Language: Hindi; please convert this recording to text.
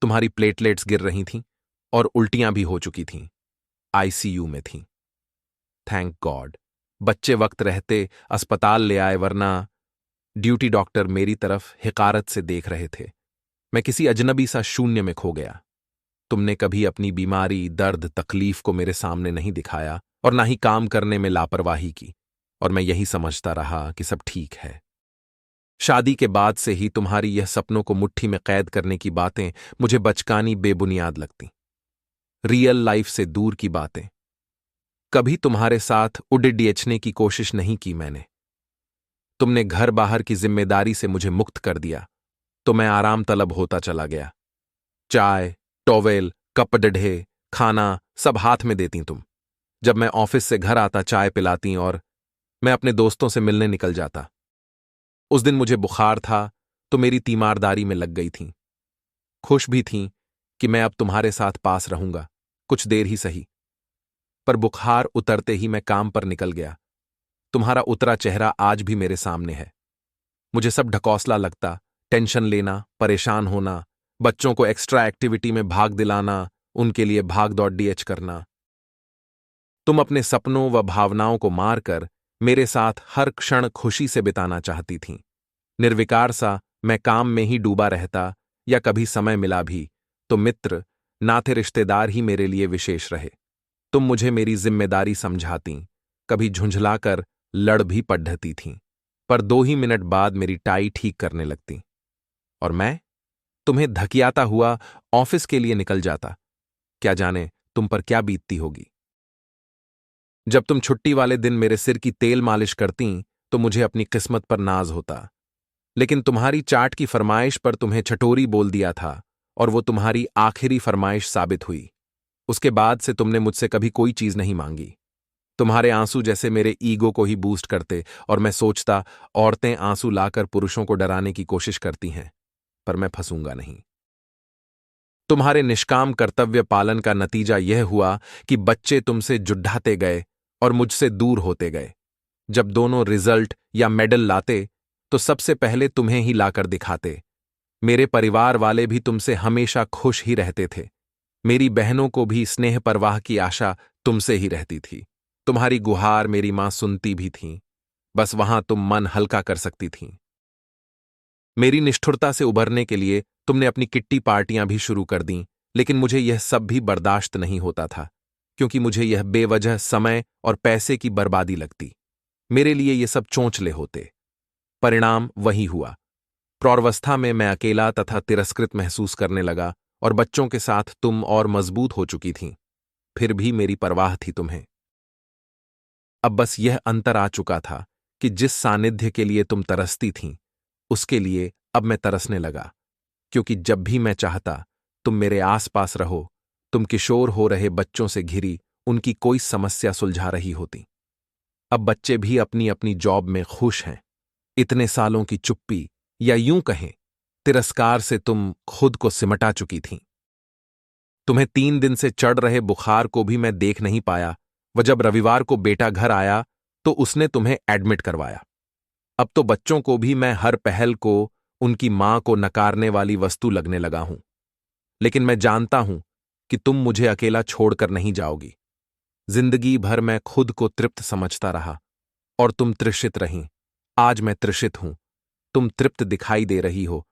तुम्हारी प्लेटलेट्स गिर रही थीं और उल्टियां भी हो चुकी थीं। आईसीयू में थीं। थैंक गॉड बच्चे वक्त रहते अस्पताल ले आए, वरना ड्यूटी डॉक्टर मेरी तरफ हिकारत से देख रहे थे। मैं किसी अजनबी सा शून्य में खो गया। तुमने कभी अपनी बीमारी, दर्द, तकलीफ को मेरे सामने नहीं दिखाया और ना ही काम करने में लापरवाही की, और मैं यही समझता रहा कि सब ठीक है। शादी के बाद से ही तुम्हारी यह सपनों को मुट्ठी में कैद करने की बातें मुझे बचकानी, बेबुनियाद लगती। रियल लाइफ से दूर की बातें। कभी तुम्हारे साथ उडियचने की कोशिश नहीं की मैंने। तुमने घर बाहर की जिम्मेदारी से मुझे मुक्त कर दिया, तो मैं आराम तलब होता चला गया। चाय, टॉवेल, कपड़े, खाना सब हाथ में देती तुम। जब मैं ऑफिस से घर आता चाय पिलाती और मैं अपने दोस्तों से मिलने निकल जाता। उस दिन मुझे बुखार था तो मेरी तीमारदारी में लग गई थीं। खुश भी थीं कि मैं अब तुम्हारे साथ पास रहूंगा, कुछ देर ही सही। पर बुखार उतरते ही मैं काम पर निकल गया। तुम्हारा उतरा चेहरा आज भी मेरे सामने है। मुझे सब ढकौसला लगता, टेंशन लेना, परेशान होना, बच्चों को एक्स्ट्रा एक्टिविटी में भाग दिलाना, उनके लिए भाग दौड़ डीएच करना। तुम अपने सपनों व भावनाओं को मारकर मेरे साथ हर क्षण खुशी से बिताना चाहती थीं। निर्विकार सा मैं काम में ही डूबा रहता, या कभी समय मिला भी तो मित्र, नाते रिश्तेदार ही मेरे लिए विशेष रहे। तुम मुझे मेरी जिम्मेदारी समझाती, कभी झुंझलाकर लड़ भी पढ़ती थीं, पर 2 ही मिनट बाद मेरी टाई ठीक करने लगती और मैं तुम्हें धकियाता हुआ ऑफिस के लिए निकल जाता। क्या जाने तुम पर क्या बीतती होगी। जब तुम छुट्टी वाले दिन मेरे सिर की तेल मालिश करती तो मुझे अपनी किस्मत पर नाज होता, लेकिन तुम्हारी चाट की फरमाइश पर तुम्हें छटोरी बोल दिया था और वो तुम्हारी आखिरी फरमाइश साबित हुई। उसके बाद से तुमने मुझसे कभी कोई चीज नहीं मांगी। तुम्हारे आंसू जैसे मेरे ईगो को ही बूस्ट करते और मैं सोचता औरतें आंसू लाकर पुरुषों को डराने की कोशिश करती हैं, पर मैं फंसूंगा नहीं। तुम्हारे निष्काम कर्तव्य पालन का नतीजा यह हुआ कि बच्चे तुमसे जुड्ढाते गए और मुझसे दूर होते गए। जब दोनों रिजल्ट या मेडल लाते तो सबसे पहले तुम्हें ही लाकर दिखाते। मेरे परिवार वाले भी तुमसे हमेशा खुश ही रहते थे। मेरी बहनों को भी स्नेह परवाह की आशा तुमसे ही रहती थी। तुम्हारी गुहार मेरी मां सुनती भी थीं, बस वहां तुम मन हल्का कर सकती थीं। मेरी निष्ठुरता से उबरने के लिए तुमने अपनी किट्टी पार्टियां भी शुरू कर दीं, लेकिन मुझे यह सब भी बर्दाश्त नहीं होता था, क्योंकि मुझे यह बेवजह समय और पैसे की बर्बादी लगती। मेरे लिए ये सब चोंचले होते। परिणाम वही हुआ। प्रौढ़वस्था में मैं अकेला तथा तिरस्कृत महसूस करने लगा और बच्चों के साथ तुम और मजबूत हो चुकी थीं। फिर भी मेरी परवाह थी तुम्हें। अब बस यह अंतर आ चुका था कि जिस सानिध्य के लिए तुम तरसती थीं, उसके लिए अब मैं तरसने लगा, क्योंकि जब भी मैं चाहता तुम मेरे आसपास रहो, तुम किशोर हो रहे बच्चों से घिरी उनकी कोई समस्या सुलझा रही होती। अब बच्चे भी अपनी अपनी जॉब में खुश हैं। इतने सालों की चुप्पी, या यूं कहें तिरस्कार से तुम खुद को सिमटा चुकी थीं। तुम्हें 3 दिन से चढ़ रहे बुखार को भी मैं देख नहीं पाया, व जब रविवार को बेटा घर आया तो उसने तुम्हें एडमिट करवाया। अब तो बच्चों को भी मैं हर पहल को उनकी मां को नकारने वाली वस्तु लगने लगा हूं। लेकिन मैं जानता हूं कि तुम मुझे अकेला छोड़कर नहीं जाओगी। जिंदगी भर मैं खुद को तृप्त समझता रहा और तुम तृषित रहीं। आज मैं तृषित हूं, तुम तृप्त दिखाई दे रही हो,